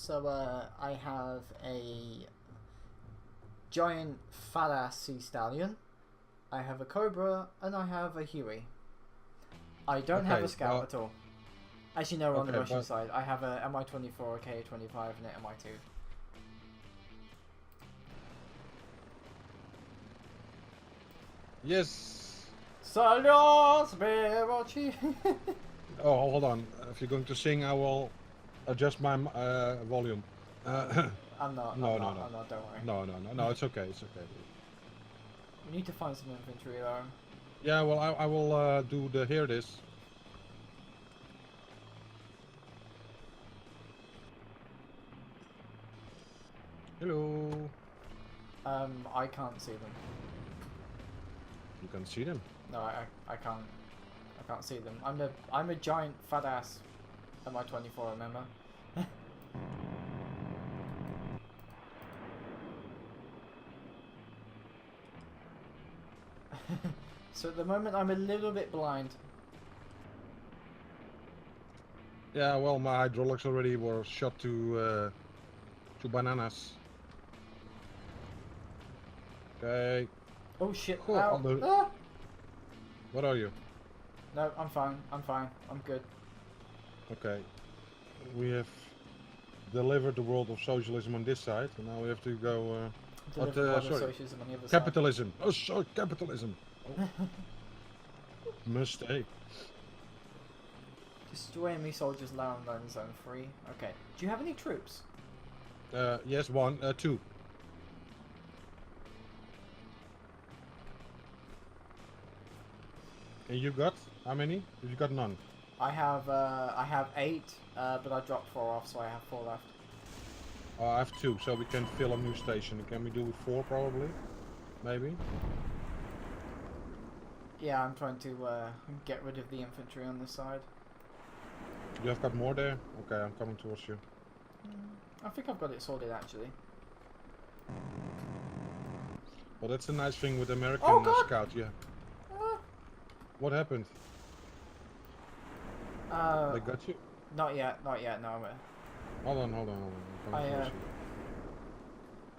So I have a giant fat ass sea stallion, I have a cobra, and I have a Huey. I don't have a scout at all. As you know, on the Russian side, I have a Mi-24, a Ka-25, and an Mi-2. Yes. Oh, hold on. If you're going to sing, I will adjust my volume. I'm not. Don't worry. No. It's okay. It's okay. We need to find some infantry though. Yeah, well, I will do the hear this. Hello. I can't see them. You can see them. No, I can't. I can't see them. I'm a giant fat ass at Mi-24. Remember? So at the moment I'm a little bit blind. Yeah, well, my hydraulics already were shot to bananas. Okay. Oh shit! Cool. Ow. Ah! What are you? No, I'm fine. I'm fine. I'm good. Okay. We have delivered the world of socialism on this side, and now we have to go. Sorry. Socialism on the other capitalism. Side. Oh, sorry, capitalism. Oh. Mistake. Destroy enemy soldiers land on zone 3. Okay. Do you have any troops? Yes, two. And you got how many? You got none. I have 8, but I dropped 4 off, so I have 4 left. I have 2, so we can fill a new station. Can we do with 4 probably? Maybe. Yeah, I'm trying to get rid of the infantry on this side. You have got more there? Okay, I'm coming towards you. I think I've got it sorted actually. Well, that's the nice thing with American scouts, yeah. What happened? They got you? Not yet, no. Hold on.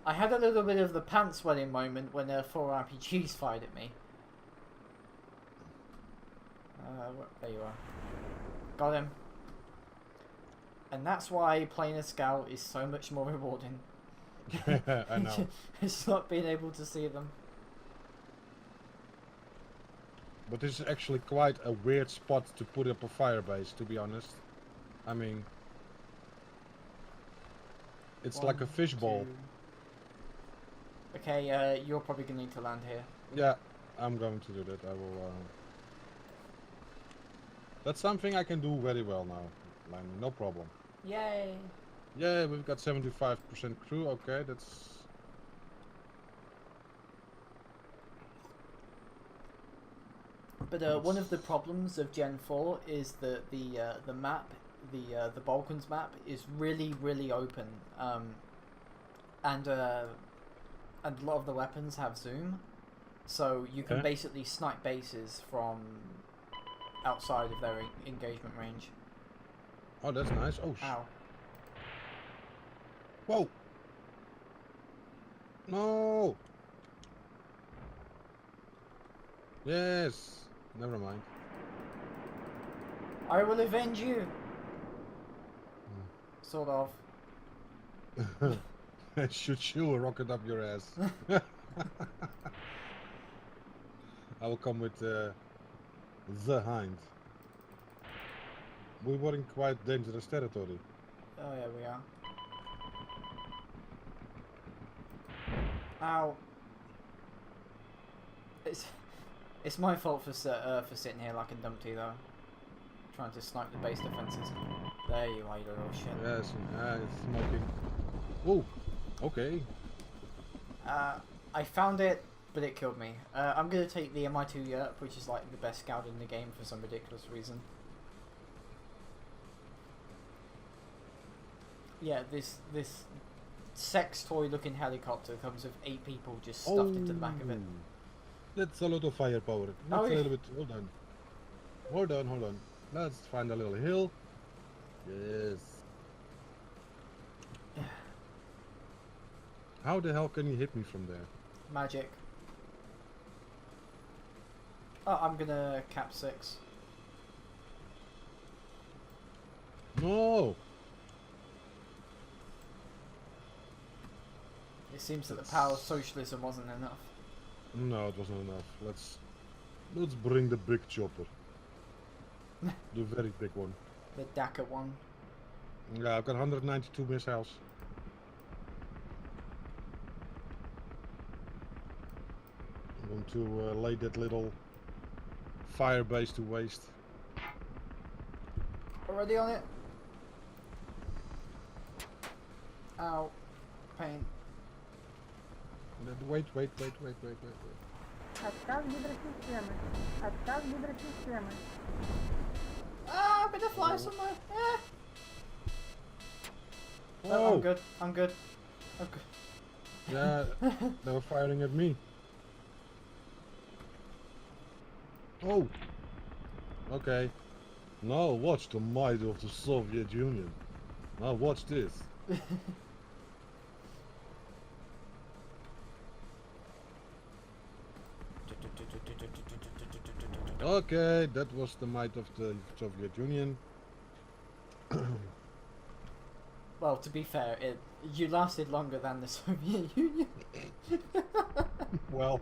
I had a little bit of the pants sweating moment when 4 RPGs fired at me. There you are. Got him. And that's why playing a scout is so much more rewarding. I know. It's not being able to see them. But this is actually quite a weird spot to put up a fire base, to be honest. I mean, it's like a fishbowl. Okay, you're probably gonna need to land here. Yeah, I'm going to do that. I will. That's something I can do very well now, landing, no problem. Yay! Yeah, we've got 75% crew. Okay, that's. But one of the problems of Gen 4 is that the map, the Balkans map, is really open, and a lot of the weapons have zoom, so you can basically snipe bases from outside of their engagement range. Oh, that's nice. Oh, ow! Whoa! No! Yes. Never mind. I will avenge you. Sort of. Shoot you a rocket up your ass. I will come with the Hind. We were in quite dangerous territory. Oh yeah, we are. Ow. It's my fault for sitting here like a dumpty though. Trying to snipe the base defenses. There you are, you little shit. Yes, it's smoking. Oh, okay. I found it, but it killed me. I'm gonna take the Mi-2 Yerp, which is like the best scout in the game for some ridiculous reason. Yeah, this sex toy looking helicopter comes with 8 people just stuffed into the back of it. That's a lot of firepower. That's a little bit. Hold on. Let's find a little hill. Yes. How the hell can you hit me from there? Magic. Oh, I'm gonna cap 6. No! It seems that the power of socialism wasn't enough. No, it wasn't enough. Let's bring the big chopper. The very big one. The Dakar one. Yeah, I've got 192 missiles. I'm going to lay that little fire base to waste. Already on it? Ow. Pain. Wait. Отказ гидросистемы. Отказ гидросистемы. Ah, I'm gonna fly somewhere. Yeah. Oh! Oh, I'm good. I'm good. Yeah, they were firing at me. Oh! Okay. Now watch the might of the Soviet Union. Now watch this. Okay, that was the might of the Soviet Union. Well, to be fair, you lasted longer than the Soviet Union. Well.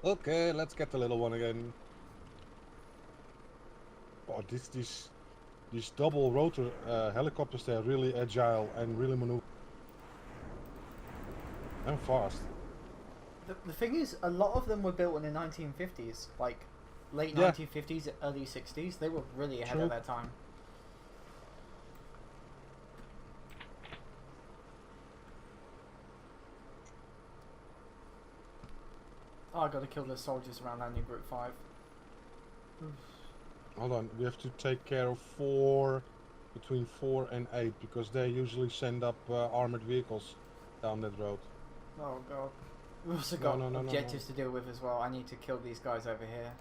Okay, let's get the little one again. Oh, these double rotor helicopters, they're really agile and really maneuver. And fast. The thing is, a lot of them were built in the 1950s, like late Yeah. 1950s, early 60s. They were really ahead True. of their time. Oh, I gotta kill the soldiers around landing group 5. Hold on, we have to take care of between 4 and 8, because they usually send up armored vehicles down that road. Oh god. We've also No, got no, objectives to deal with as well. I need to kill these guys over here.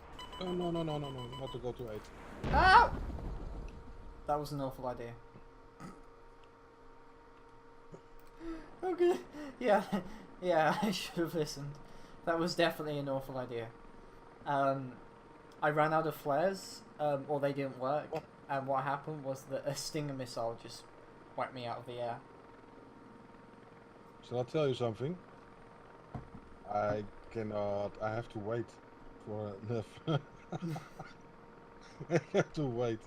No, not to go to 8. Ow! That was an awful idea. Okay. Yeah, I should have listened. That was definitely an awful idea. I ran out of flares, or they didn't work, and what happened was that a Stinger missile just wiped me out of the air. Shall I tell you something? I cannot. I have to wait for I have to wait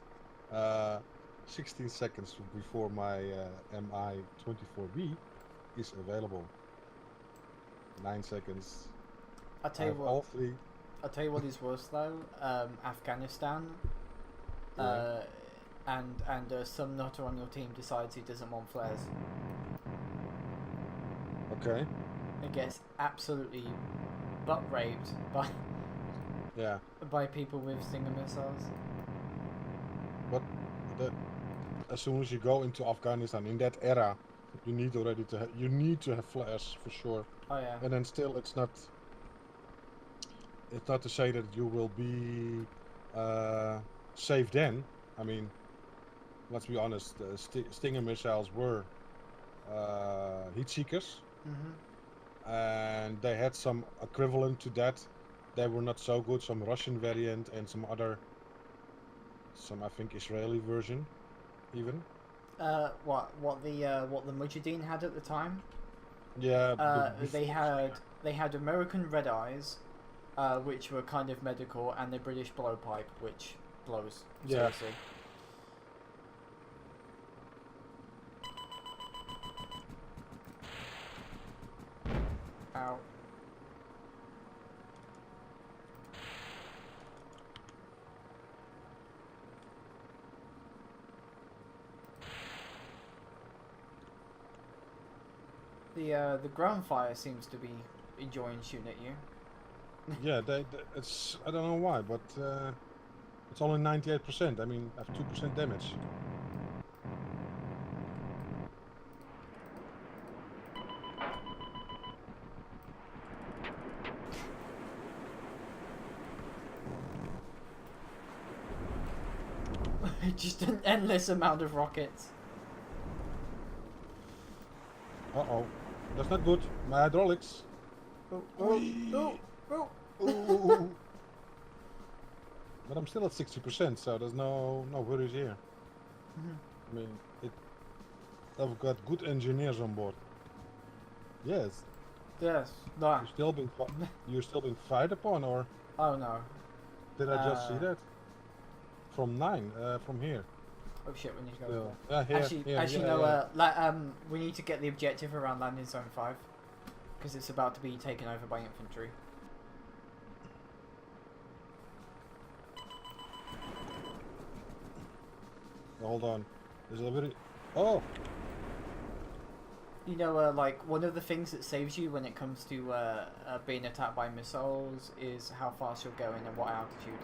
16 seconds before my MI-24B is available. 9 seconds. I'll tell you what. All 3. I'll tell you what is worse though. Afghanistan, Yeah. and some nutter on your team decides he doesn't want flares. Okay. It gets absolutely butt raped Yeah. by people with Stinger missiles. But as soon as you go into Afghanistan in that era, you need to have flares for sure. Oh yeah. And then still, it's not to say that you will be safe then. I mean, let's be honest, Stinger missiles were heat seekers, and they had some equivalent to that. They were not so good, some Russian variant and some I think Israeli version even. What the Mujahideen had at the time? Yeah. They had American Red Eyes, which were kind of medical, and the British blowpipe, which blows. Yeah. Seriously. Ow. The ground fire seems to be enjoying shooting at you. Yeah, it's I don't know why, but it's only 98%. I mean, I have 2% damage. Just an endless amount of rockets. Uh-oh. That's not good. My hydraulics. Oh, oh, oh, oh. Ooh. But I'm still at 60%, so there's no worries here. I mean, I've got good engineers on board. Yes. Yes. No. You're still being fired upon, or Oh no. did I just see that? From 9, from here. Oh shit, we need to go. Still. Yeah, here. Actually, yeah, no. yeah. We need to get the objective around landing zone 5, because it's about to be taken over by infantry. Hold on. There's a very. Oh. You know, like one of the things that saves you when it comes to being attacked by missiles is how fast you're going and what altitude.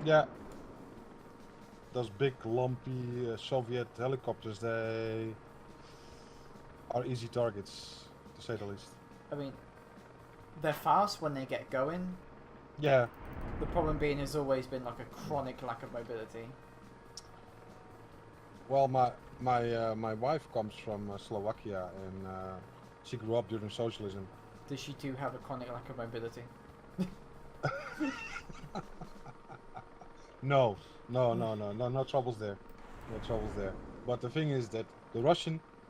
Yeah. Those big lumpy Soviet helicopters, they are easy targets, to say the least. I mean, they're fast when they get going. Yeah. The problem being has always been like a chronic lack of mobility. Well, my wife comes from Slovakia, and she grew up during socialism. Does she too have a chronic lack of mobility? No troubles there. No troubles there. But the thing is that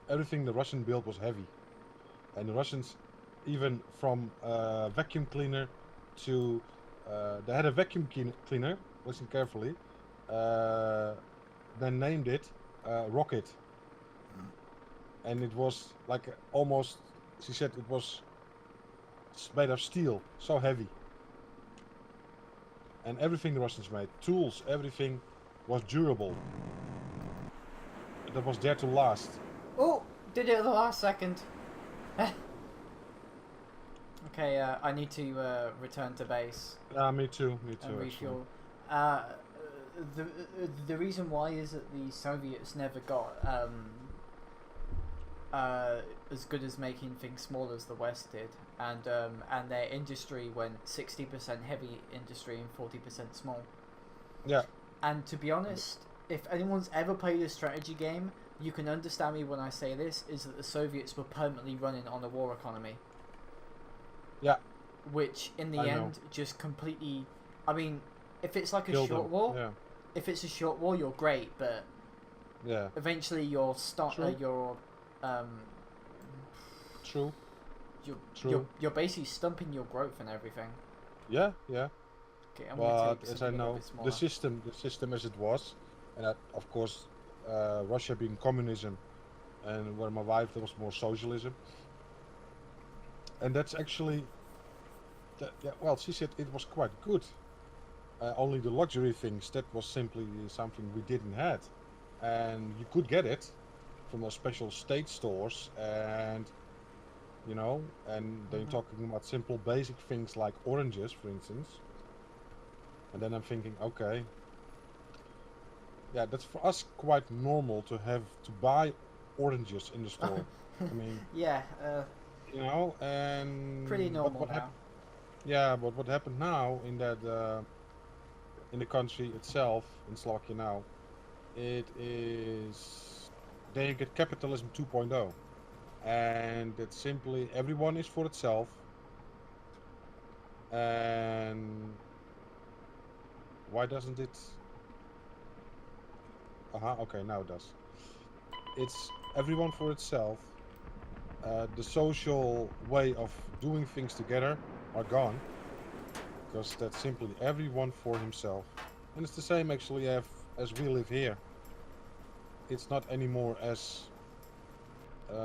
everything the Russian built was heavy. And the Russians, even from vacuum cleaner to, they had a vacuum cleaner, listen carefully, they named it Rocket. And it was like almost, she said it was made of steel, so heavy. And everything the Russians made, tools, everything was durable. That was there to last. Oh, did it at the last second. Okay, I need to return to base. Me too. And refuel. The reason why is that the Soviets never got as good as making things small as the West did, and their industry went 60% heavy industry and 40% small. Yeah. And to be honest, if anyone's ever played a strategy game, you can understand me when I say this, is that the Soviets were permanently running on a war economy. Yeah. Which in the end just completely, I mean, if it's like a short war, yeah. If it's a short war, you're great, but yeah, eventually you're True. You're basically stumping your growth and everything. Yeah. Okay, but as I know, the system as it was, and of course, Russia being communism, and where my wife there was more socialism, and that's actually, well, she said it was quite good. Only the luxury things, that was simply something we didn't have, and you could get it from those special state stores, and and they're talking about simple basic things like oranges, for instance. And then I'm thinking, okay, yeah, that's for us quite normal to buy oranges in the store. I mean, yeah, and pretty normal now. Yeah, but what happened now in that in the country itself, in Slovakia now, it is they get capitalism 2.0, and it's simply everyone is for itself, and why doesn't it? Okay, now it does. It's everyone for itself. The social way of doing things together are gone, because that's simply everyone for himself. And it's the same actually as we live here. It's not anymore as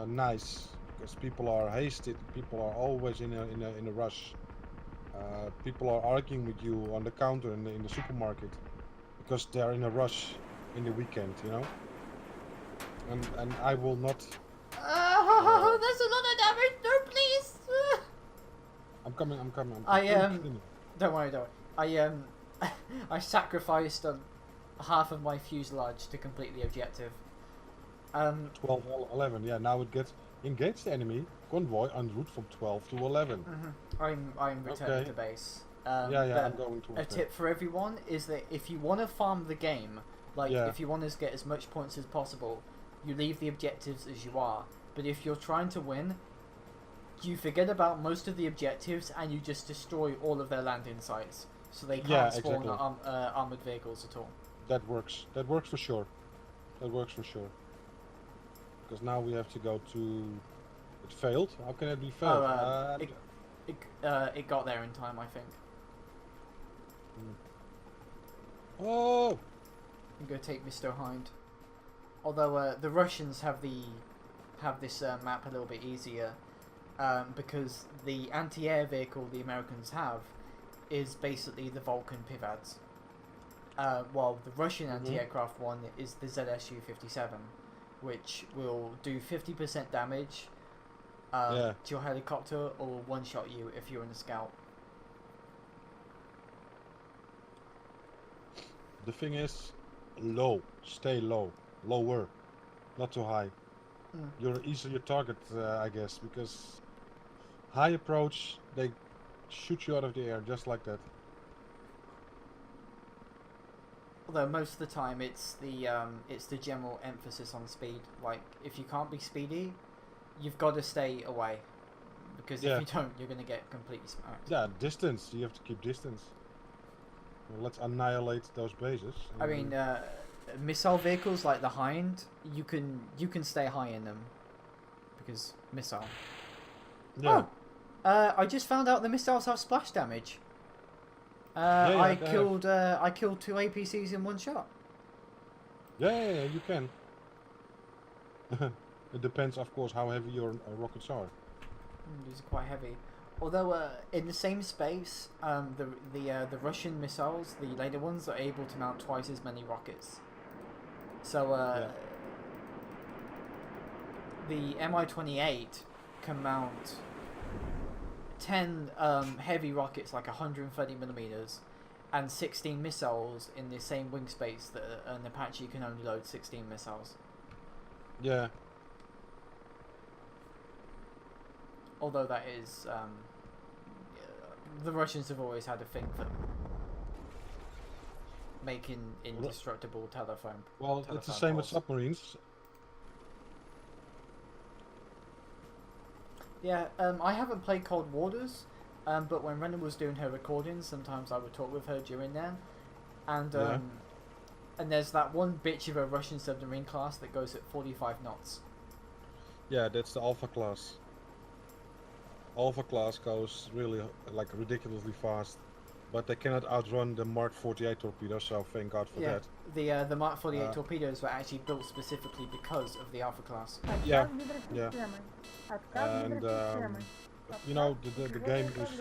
nice, because people are hasted. People are always in a rush. People are arguing with you on the counter in the supermarket because they are in a rush in the weekend, And I will not. There's a lot of damage. No, please. I'm coming. Don't worry. I sacrificed half of my fuselage to complete the objective. 12, 11. Yeah, now it gets engage the enemy convoy en route from 12 to 11. I'm returning to base. I'm going to. A tip for everyone is that if you want to farm the game, if you want to get as much points as possible, you leave the objectives as you are. But if you're trying to win, you forget about most of the objectives and you just destroy all of their landing sites, so they can't Yeah, spawn exactly. armored vehicles at all. That works. That works for sure. That works for sure. Because now we have to go to. It failed. How can it be failed? It got there in time, I think. Oh! I'm gonna take Mr. Hind. Although the Russians have this map a little bit easier, because the anti-air vehicle the Americans have is basically the Vulcan Pivads. While the Russian anti-aircraft one is the ZSU-57, which will do 50% damage to your helicopter or one-shot you if you're in a scout. The thing is, low. Stay low. Lower. Not too high. You're easier target, I guess, because high approach, they shoot you out of the air just like that. Although most of the time it's the general emphasis on speed. Like, if you can't be speedy, you've got to stay away, because if you don't, you're going to get completely smacked. Yeah, distance. You have to keep distance. Well, let's annihilate those bases. I mean, missile vehicles like the Hind, you can stay high in them, because missile. Yeah. Oh, I just found out the missiles have splash damage. I killed 2 APCs in one shot. Yeah, you can. It depends, of course, how heavy your rockets are. These are quite heavy. Although in the same space, the Russian missiles, the later ones, are able to mount twice as many rockets. So the Mi-28 can mount 10 heavy rockets, like 130 millimeters, and 16 missiles in the same wing space that an Apache can only load 16 missiles. Yeah. Although that is, the Russians have always had a thing for making indestructible telephone. Well, it's the same with submarines. Yeah, I haven't played Cold Waters, but when Rena was doing her recordings, sometimes I would talk with her during there, and there's that one bitch of a Russian submarine class that goes at 45 knots. Yeah, that's the Alpha class. Alpha class goes really like ridiculously fast, but they cannot outrun the Mark 48 torpedoes, so thank God for that. The Mark 48 torpedoes were actually built specifically because of the Alpha class. Yeah. And you know, the game is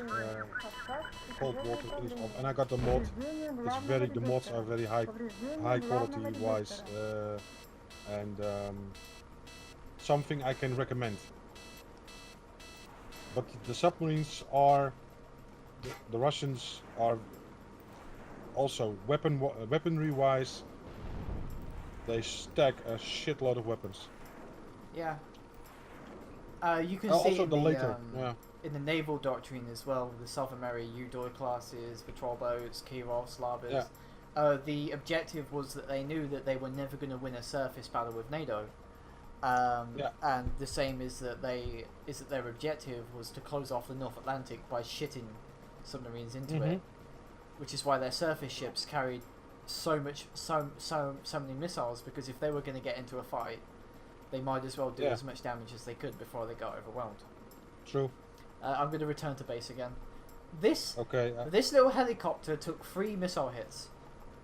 Cold Water is on, and I got the mod. The mods are very high quality wise, and something I can recommend. But the submarines are, the Russians are also weaponry wise, they stack a shitload of weapons. Yeah. You can see also in the naval doctrine as well, the Southern Mary U-Doi classes, patrol boats, Kirov, Slavas. Yeah. The objective was that they knew that they were never going to win a surface battle with NATO. And the same is that their objective was to close off the North Atlantic by shitting submarines into it, which is why their surface ships carried so many missiles, because if they were going to get into a fight, they might as well do as much damage as they could before they got overwhelmed. True. I'm going to return to base again. This this little helicopter took 3 missile hits.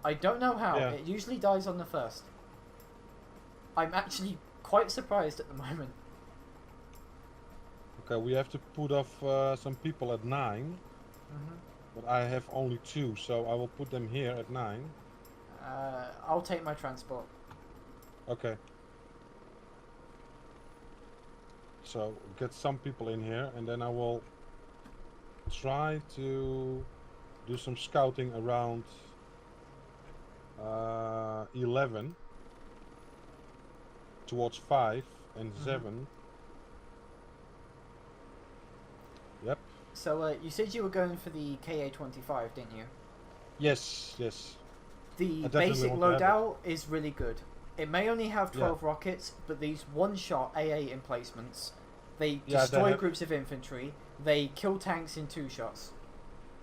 I don't know how. Yeah. It usually dies on the first. I'm actually quite surprised at the moment. Okay, we have to put off some people at 9. But I have only 2, so I will put them here at 9. I'll take my transport. Okay. So get some people in here, and then I will try to do some scouting around 11 towards 5 and 7. Yep. So you said you were going for the KA-25, didn't you? Yes. The basic loadout is really good. It may only have 12 rockets, but these one-shot AA emplacements They Yeah, destroy groups of infantry. They kill tanks in 2 shots.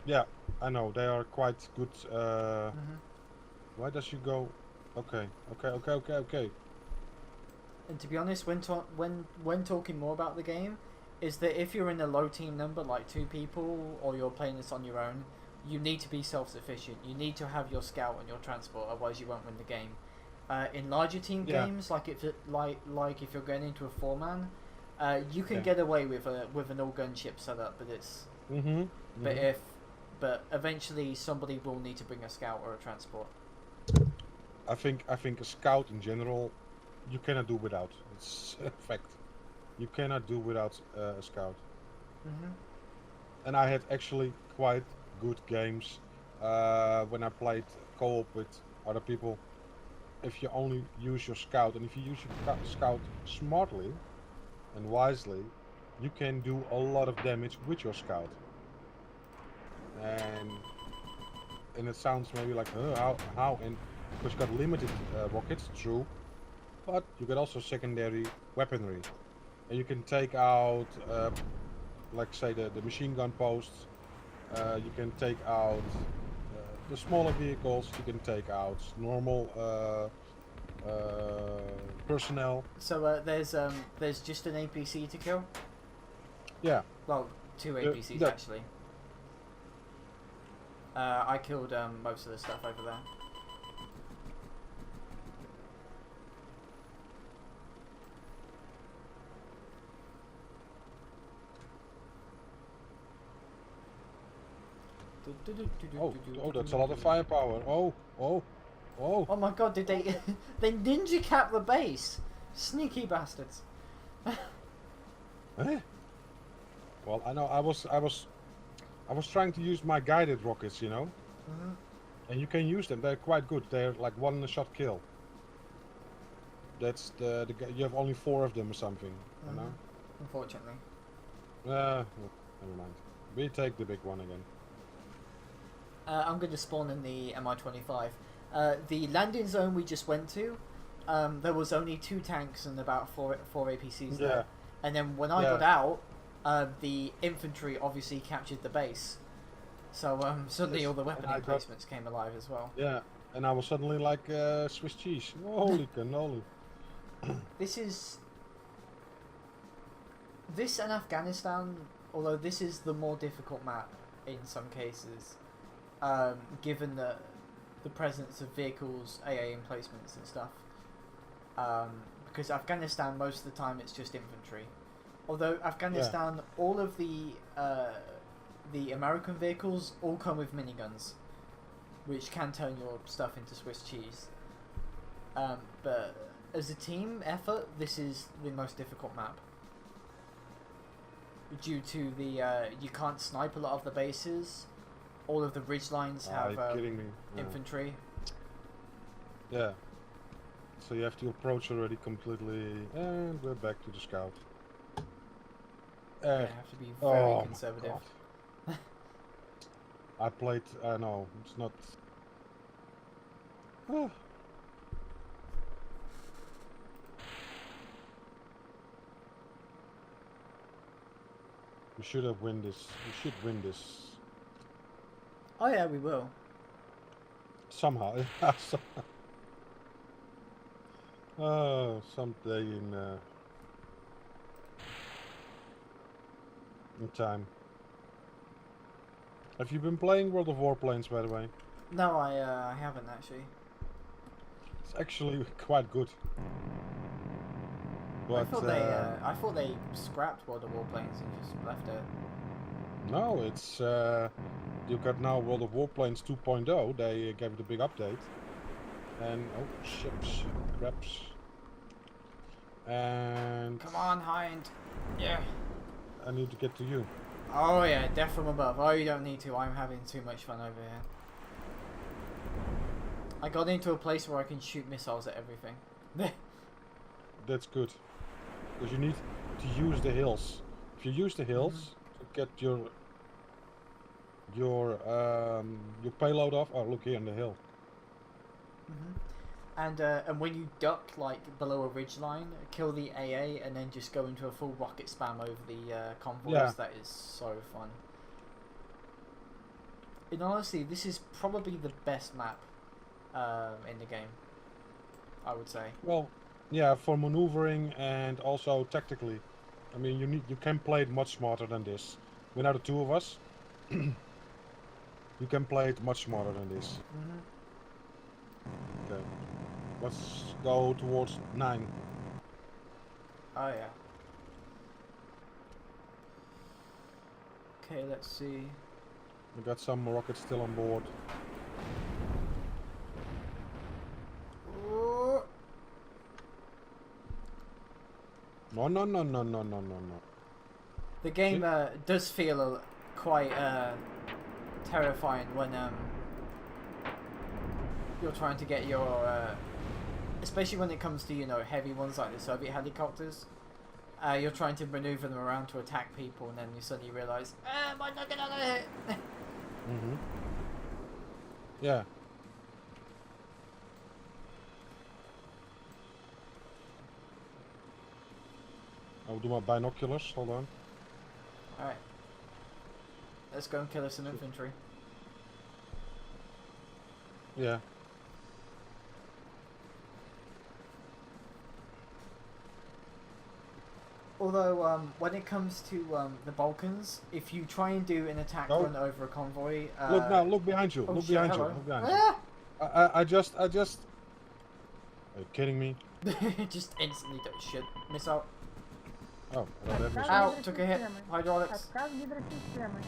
Yeah, I know they are quite good. Hmm. Why does you go? Okay, okay. And to be honest, when talking more about the game, is that if you're in a low team number, like 2 people, or you're playing this on your own, you need to be self-sufficient. You need to have your scout and your transport, otherwise you won't win the game. In larger team games, like if you're going into a 4-man, you can get away with an all gunship setup, but it's but eventually somebody will need to bring a scout or a transport. I think a scout in general, you cannot do without. It's a fact. You cannot do without a scout. And I had actually quite good games when I played co-op with other people. If you only use your scout, and if you use your scout smartly and wisely, you can do a lot of damage with your scout. And it sounds maybe like how and because you got limited rockets, true, but you get also secondary weaponry, and you can take out like say the machine gun posts. You can take out the smaller vehicles. You can take out normal personnel. So there's just an APC to kill. Yeah. Well, 2 APCs actually. I killed most of the stuff over there. Oh, that's a lot of firepower. Oh. Oh my god, did they they ninja cap the base? Sneaky bastards. Eh? Well, I know I was trying to use my guided rockets, you know. And you can use them. They're quite good. They're like 1-shot kill. That's the you have only 4 of them or something, you know. Unfortunately. Well, never mind. We take the big one again. I'm going to spawn in the Mi-25. The landing zone we just went to, there was only 2 tanks and about 4 APCs there. And then when I got out, the infantry obviously captured the base. So suddenly all the weapon emplacements came alive as well. Yeah, and I was suddenly like Swiss cheese. Holy cannoli. This and Afghanistan, although this is the more difficult map in some cases, given the presence of vehicles, AA emplacements and stuff. Because Afghanistan, most of the time it's just infantry. Although Afghanistan, all of the American vehicles all come with miniguns, which can turn your stuff into Swiss cheese. But as a team effort, this is the most difficult map. Due to the you can't snipe a lot of the bases. All of the ridge lines have infantry. Yeah. So you have to approach already completely, and we're back to the scout. You have to be very conservative. I played. No, it's not. Oh. We should have win this. We should win this. Oh yeah, we will. Somehow. Someday in time. Have you been playing World of Warplanes, by the way? No, I haven't actually. It's actually quite good. But, I thought they scrapped World of Warplanes and just left it. No, it's you got now World of Warplanes 2.0. They gave it a big update. And ships, craps. And come on, Hind. Yeah. I need to get to you. Oh yeah, death from above. Oh, you don't need to. I'm having too much fun over here. I got into a place where I can shoot missiles at everything. That's good. Because you need to use the hills. If you use the hills to get your payload off. Oh, look here on the hill. And when you duck like below a ridge line, kill the AA and then just go into a full rocket spam over the convoys. Yeah. That is so fun. In honesty, this is probably the best map in the game, I would say. Well, yeah, for maneuvering and also tactically. I mean, you can play it much smarter than this. Without the two of us, you can play it much smarter than this. Okay, let's go towards 9. Oh yeah. Okay, let's see. We got some rockets still on board. Ooh. No, no, no, no, no, no, no, no. The game does feel quite terrifying when you're trying to get your, especially when it comes to, you know, heavy ones like the Soviet helicopters. You're trying to maneuver them around to attack people, and then you suddenly realise, am I not gonna hit? Yeah. I'll do my binoculars. Hold on. Alright. Let's go and kill us some infantry. Yeah. Although, when it comes to the Balkans, if you try and do an attack Oh. run over a convoy... Look now, look behind you. oh Look shit, behind you. hello. Look behind you. Ah! I just. Are you kidding me? Just instantly don't shit. Missile. Oh, I don't have this. Ow, took a hit. Hydraulics. Отказ гидросистемы.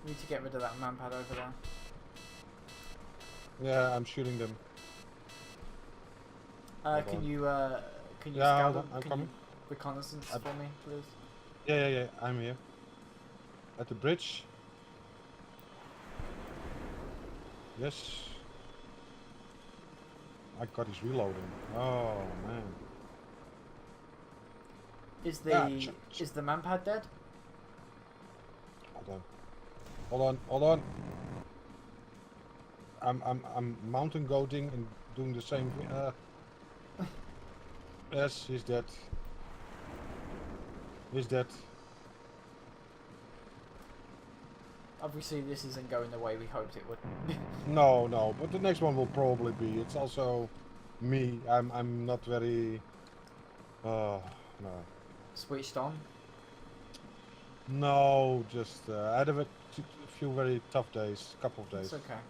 Need to get rid of that manpad over there. Yeah, I'm shooting them. Hold Can on. you Yeah, scout hold them? on, I'm Can coming. you reconnaissance I- for me, please? Yeah, I'm here. At the bridge. Yes. My god, he's reloading. Oh, man. Is the Yeah, is the manpad dead? Hold on. I'm mountain goating and doing the same thing. Yes, he's dead. He's dead. Obviously, this isn't going the way we hoped it would. No, but the next one will probably be. It's also me. I'm not very. No. Switched on. No, just I had a few very tough days, couple of days. It's okay.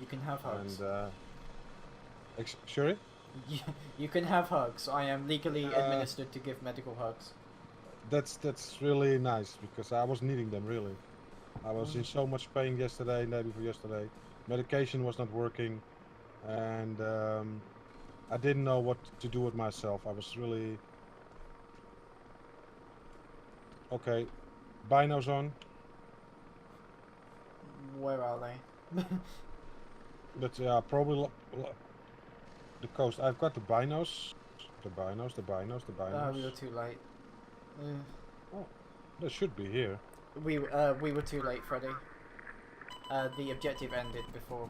You can have hugs. And sorry? You can have hugs. I am legally Uh, administered to give medical hugs. That's really nice because I was needing them really. I was in so much pain yesterday, day before yesterday. Medication was not working, and I didn't know what to do with myself. I was really okay. Binos on, Where are they? but yeah, probably the coast. I've got the binos, the binos. Oh, we were too late. They should be here. We were too late, Freddy. The objective ended before.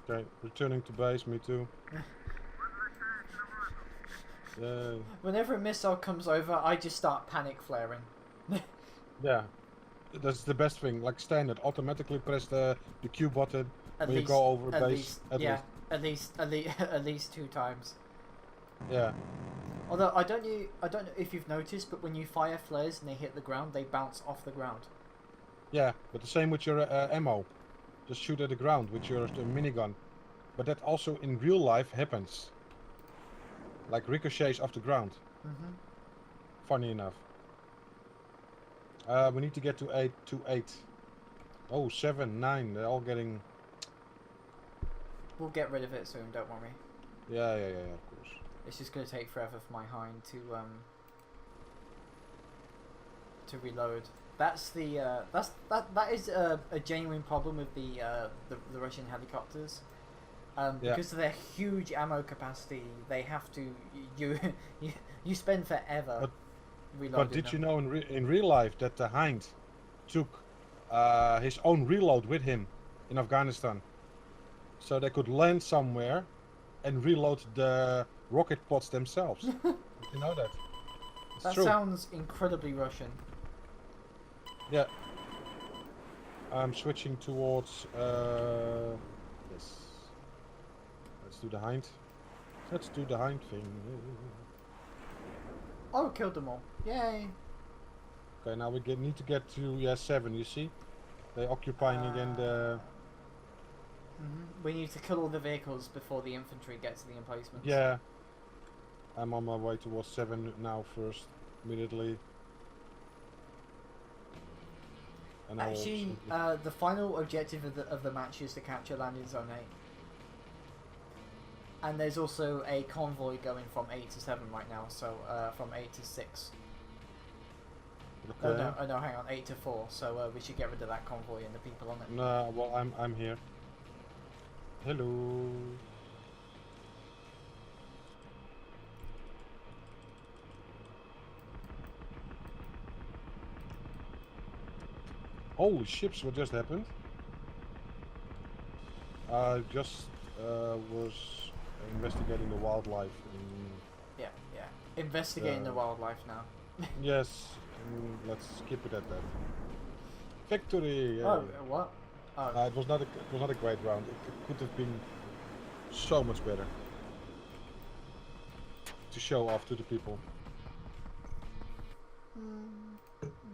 Okay, returning to base. Me too. Yay. Whenever a missile comes over, I just start panic flaring. Yeah, that's the best thing. Like standard, automatically press the Q button At when least, you go over at base. least, At yeah, least. at least 2 times. Yeah. Although I don't know if you've noticed, but when you fire flares and they hit the ground, they bounce off the ground. Yeah, but the same with your ammo. Just shoot at the ground with your minigun. But that also in real life happens. Like ricochets off the ground. Funny enough. We need to get to 8. Oh, 7, 9. They're all getting. We'll get rid of it soon. Don't worry. Yeah, of course. It's just gonna take forever for my hind to reload. That's the that is a genuine problem with the Russian helicopters. Because of their huge ammo capacity, they have to you spend forever reloading. But did you know in real life that the hind took his own reload with him in Afghanistan. So they could land somewhere and reload the rocket pods themselves. You know that? It's That true. sounds incredibly Russian. Yeah. I'm switching towards yes. Let's do the hind. Let's do the hind thing. Oh, killed them all. Yay. Okay, now we need to get to 7, you see? They're occupying again the... We need to kill all the vehicles before the infantry gets to the emplacements. Yeah. I'm on my way towards 7 now first, immediately. And Actually, the final objective of the match is to capture landing zone 8. And there's also a convoy going from 8 to 7 right now, so from 8 to 6. Okay. Oh no, hang on, 8 to 4, so we should get rid of that convoy and the people on it. No, well, I'm here. Hello. Holy ships, what just happened? I just was investigating the wildlife. Yeah. Investigating the wildlife now. Yes, let's skip it at that. Victory! Yay. Oh, what? Oh. It was not a great round. It could have been so much better to show off to the people.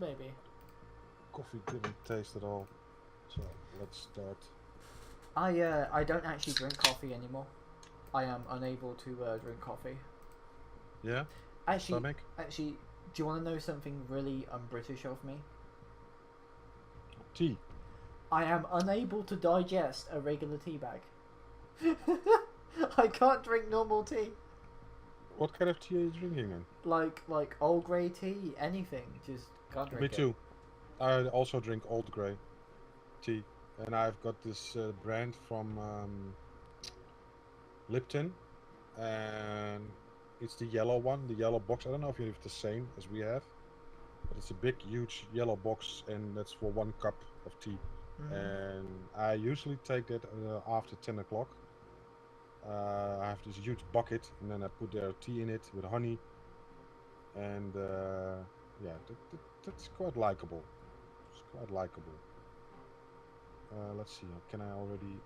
Maybe. Coffee didn't taste at all, so let's start. I don't actually drink coffee anymore. I am unable to drink coffee. Yeah. Actually, do you want to know something really un-British of me? Tea. I am unable to digest a regular tea bag. I can't drink normal tea. What kind of tea are you drinking then? Like Old Grey tea, anything. Just can't drink it. Me too. I also drink Old Grey tea, and I've got this brand from Lipton, and it's the yellow one, the yellow box. I don't know if you have the same as we have, but it's a big, huge yellow box, and that's for 1 cup of tea. And I usually take that after 10 o'clock. I have this huge bucket, and then I put their tea in it with honey, and yeah, that's quite likable. It's quite likable. Let's see, can I already...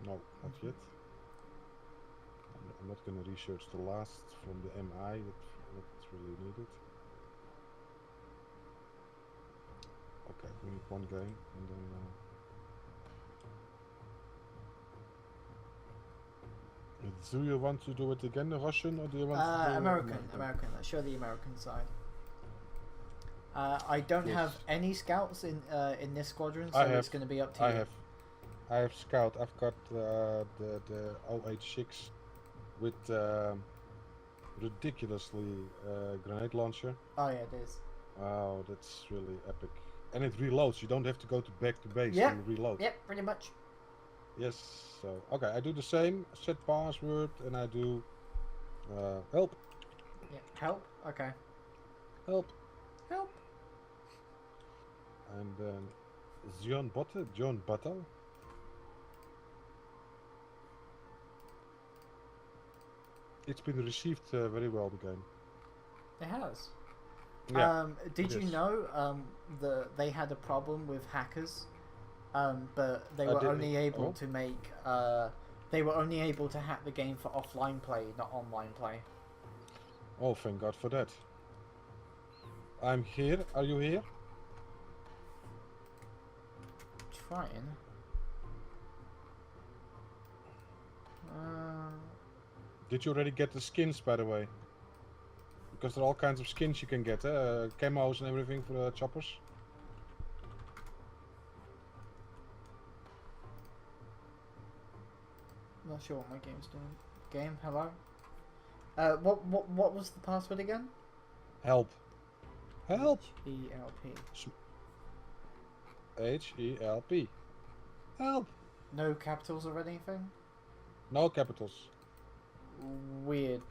No, not yet. I'm not going to research the last from the MI, that's really needed. Okay, we need 1 game, and then... do you want to do it again, Russian, or do you want to do American. Let's show the American side. I don't have any scouts in this squadron, so it's going to be up to you. I have scout. I've got the 086 with ridiculously grenade launcher. Oh yeah, it is. Oh, that's really epic. And it reloads. You don't have to go back to base to reload. Yep, pretty much. Yes. So okay, I do the same. Set password, and I do help. Yeah, help. Okay. Help. Help. And then John Buttle. It's been received very well, the game. It has. Yeah, did you know they had a problem with hackers, but they were only able to make they were only able to hack the game for offline play, not online play. Oh, thank God for that. I'm here. Are you here? Trying. Did you already get the skins, by the way? Because there are all kinds of skins you can get, camos and everything for the choppers. Not sure what my game's doing. Game, hello. What was the password again? Help. Help. H-E-L-P. H-E-L-P. Help. No capitals or anything? No capitals. Weird.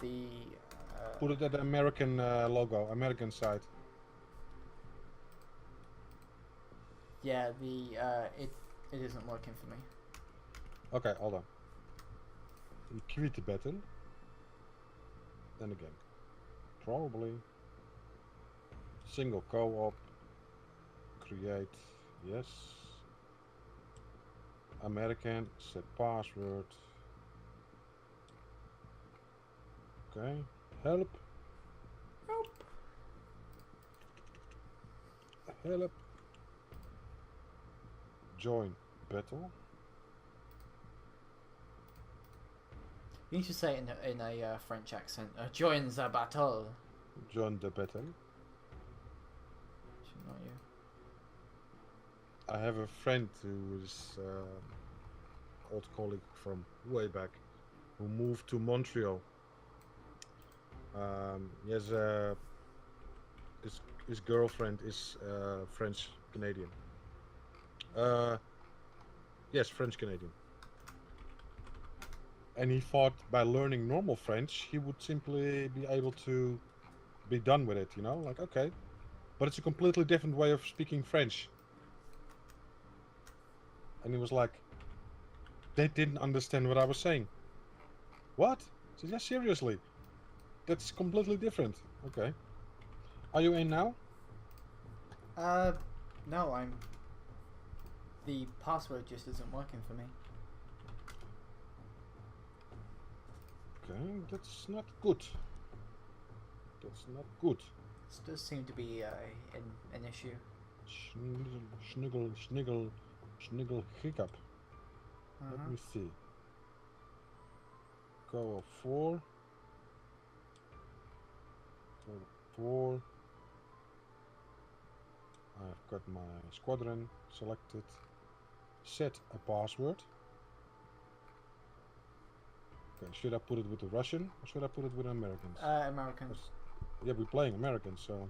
Put it at the American logo, American side. Yeah, it isn't working for me. Okay, hold on. You quit the battle. Then again. Probably. Single co-op. Create. Yes. American. Set password. Okay. Help. Help. Help. Join battle. You need to say it in a French accent. Join the battle. Join the battle. Should not you. I have a friend who is old colleague from way back, who moved to Montreal. He has his girlfriend is French Canadian. Yes, French Canadian. And he thought by learning normal French, he would simply be able to be done with it, you know? Like, okay. But it's a completely different way of speaking French. And he was like, they didn't understand what I was saying. What? I said, yeah, seriously. That's completely different. Okay. Are you in now? No, I'm... The password just isn't working for me. Okay, that's not good. That's not good. This does seem to be an issue. Sniggle, hiccup. Let me see. Go 4. Go 4. I've got my squadron selected. Set a password. Okay, should I put it with the Russian or should I put it with Americans? Americans. Yeah, we're playing Americans, so.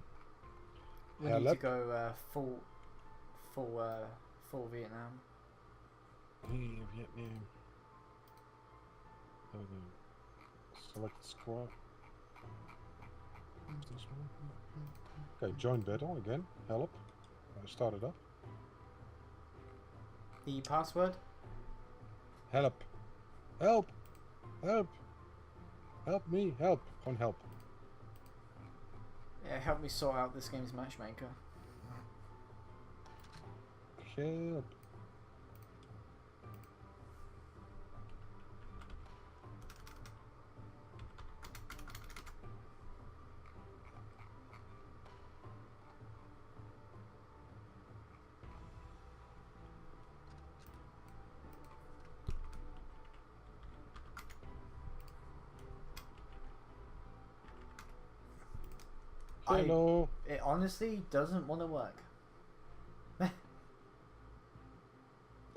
We need to go full Vietnam. Hey, Vietnam. Okay. Select squad. This one. Okay, join battle again. Help. Start it up. The password? Help. Help. Help. Help me. Help. Gewoon help. Yeah, help me sort out this game's matchmaker. Help. Hello. It honestly doesn't want to work.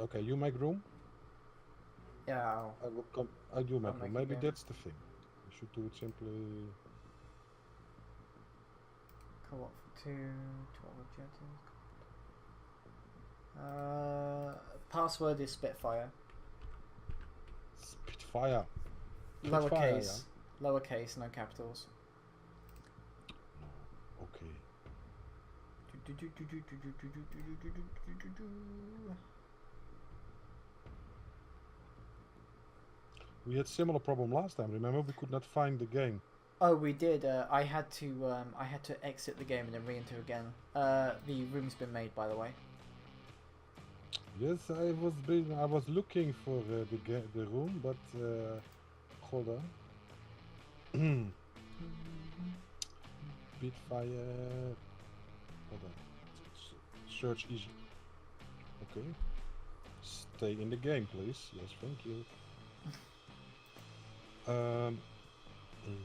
Okay, you make room. Yeah. I will come. I do make I'll room. make Maybe again. that's the thing. You should do it simply. Co-op for 2, 12 objectives. Password is Spitfire. Spitfire. Lowercase. Lowercase, no capitals. Okay. We had similar problem last time. Remember, we could not find the game. Oh, we did. I had to exit the game and then re-enter again. The room's been made, by the way. Yes, I was looking for the room, but hold on. Spitfire. Hold on. Search easy. Okay. Stay in the game, please. Yes, thank you.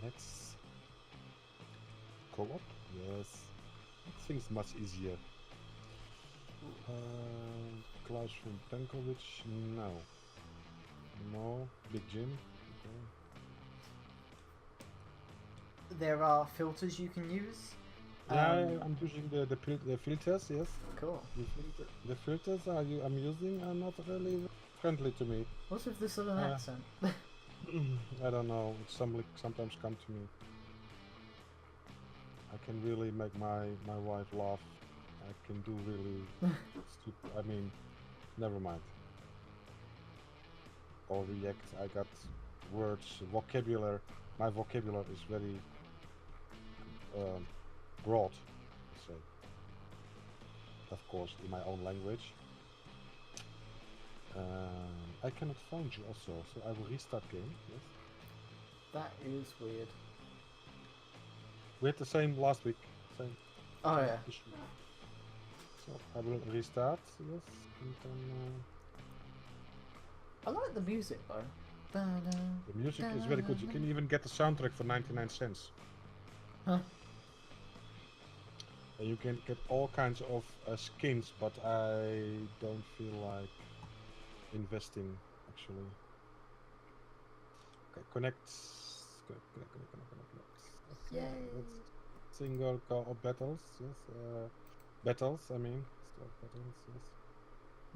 Let's co-op. Yes, things much easier. Klaus from Tankovic. No. No. Big Jim. Okay. There are filters you can use. Yeah, I'm using the filters. Yes. Cool. The filters I'm using are not really friendly to me. What's with this southern accent? I don't know. It sometimes come to me. I can really make my wife laugh, I can do really stupid. I mean, never mind. Or react. I got words, vocabulary. My vocabulary is very broad. Let's say. Of course, in my own language. I cannot find you also, so I will restart game. Yes. That is weird. We had the same last week. Same. Oh yeah. Issue. So I will restart. Yes. And then, I like the music though. the music is very good. You can even get the soundtrack for 99 cents. Huh. And you can get all kinds of skins, but I don't feel like investing actually. Okay, connect. Yay. Let's single co-op battles. Yes. Battles. I mean, start battles.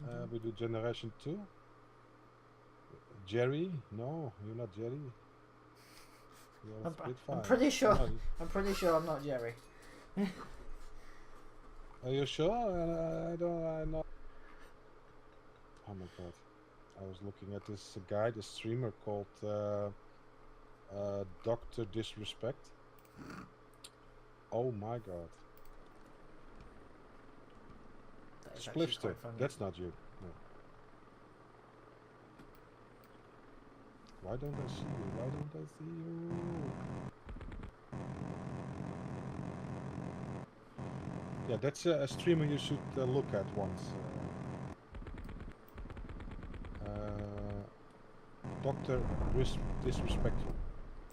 Yes. We do generation 2. Jerry? No, you're not Jerry. You're Spitfire. I'm pretty sure. No. I'm pretty sure I'm not Jerry. Are you sure? I don't. I'm not. Oh my god! I was looking at this guy, this streamer called Doctor Disrespect. Oh my god! That is actually Spliffster. quite funny. That's not you. No. Why don't I see you? Why don't I see you? Yeah, that's a streamer you should look at once. Doctor Disrespectful.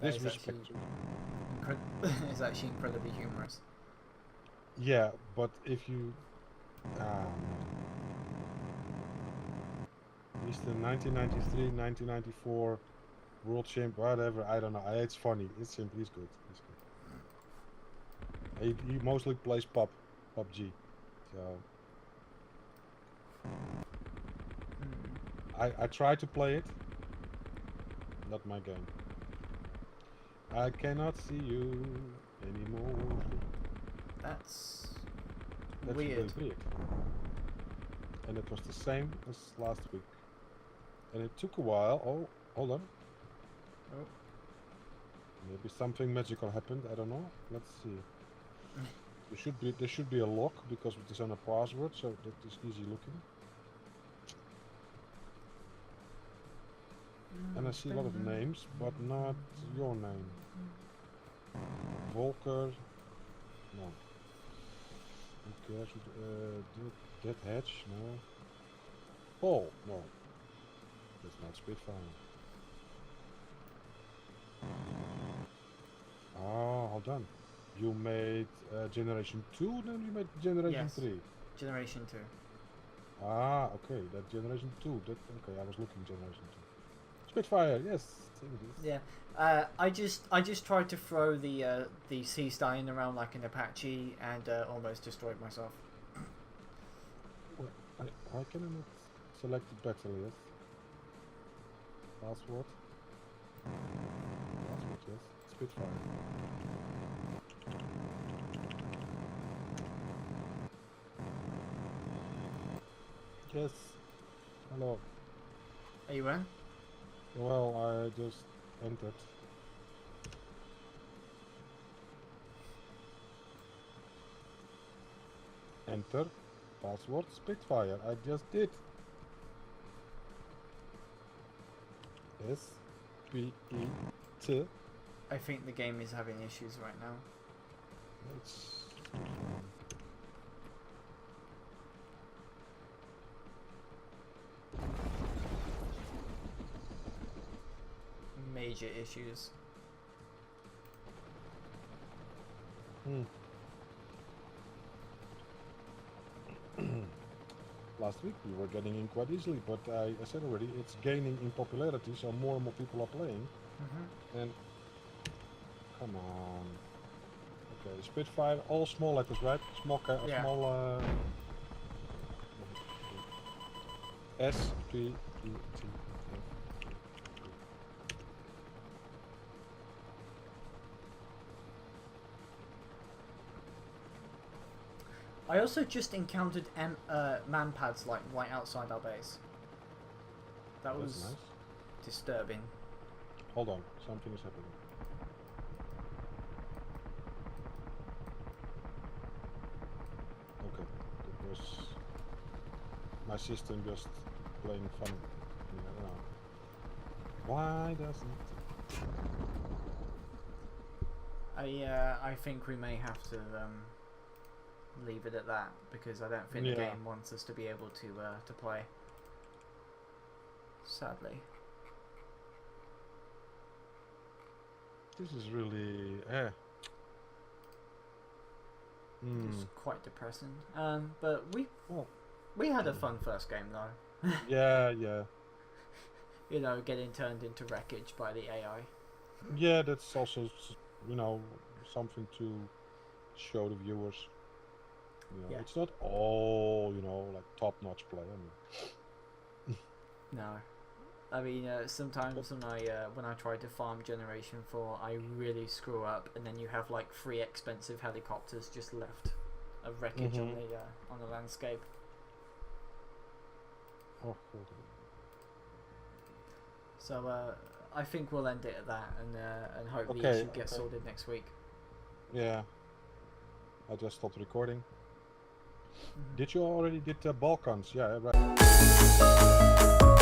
That is Disrespectful. It's actually incredibly humorous. Yeah, but if you... he's the 1993, 1994 world champ, whatever, I don't know. It's funny. It's simply, he's good. He's good. He mostly plays PUBG. So... I try to play it. Not my game. I cannot see you anymore. That's That's weird. Weird. And it was the same as last week. And it took a while. Oh, hold on. Oh. Maybe something magical happened. I don't know. Let's see. There should be a lock because it is on a password, so that is easy looking. And I see a lot of names, but not your name. Volker. No. Who cares? Dead Hatch? No. Paul? No. That's not Spitfire. Ah, hold on. You made Generation 2, then you made Generation 3. Generation 2. Ah, okay. That Generation 2. Okay, I was looking Generation 2. Spitfire, yes. Yeah, I just tried to throw the sea stallion around like an Apache and almost destroyed myself. Well, why can I not select the battle? Yes. Password. Password, yes. Spitfire. Yes. Hello. Are you in? Well, I just entered. Enter. Password Spitfire. I just did. S-P-E-T. I think the game is having issues right now. It's... Major issues. Last week we were getting in quite easily, but I said already, it's gaining in popularity, so more and more people are playing. And come on. Okay, Spitfire, all small letters, right? Small, Yeah. small. S-P-E-T. I also just encountered man pads like right outside our base. That That's was nice. disturbing. Hold on, something is happening. Okay, that was my system just playing fun. I don't know. Why doesn't? I think we may have to leave it at that because I don't think the game wants us to be able to play. Sadly. This is really It's quite depressing. But Well, we had a fun first game though. yeah. You know, getting turned into wreckage by the AI. Yeah, that's also, you know, something to show the viewers. You know, Yeah. it's not all, you know, like top-notch play. I mean, No. I mean, sometimes when I try to farm Generation 4, I really screw up, and then you have like 3 expensive helicopters just left of wreckage on the landscape. oh, hold on. So I think we'll end it at that, and hope the Okay, issue gets sorted next week. Yeah. I just stopped recording. Did you already did the Balkans? Yeah, right.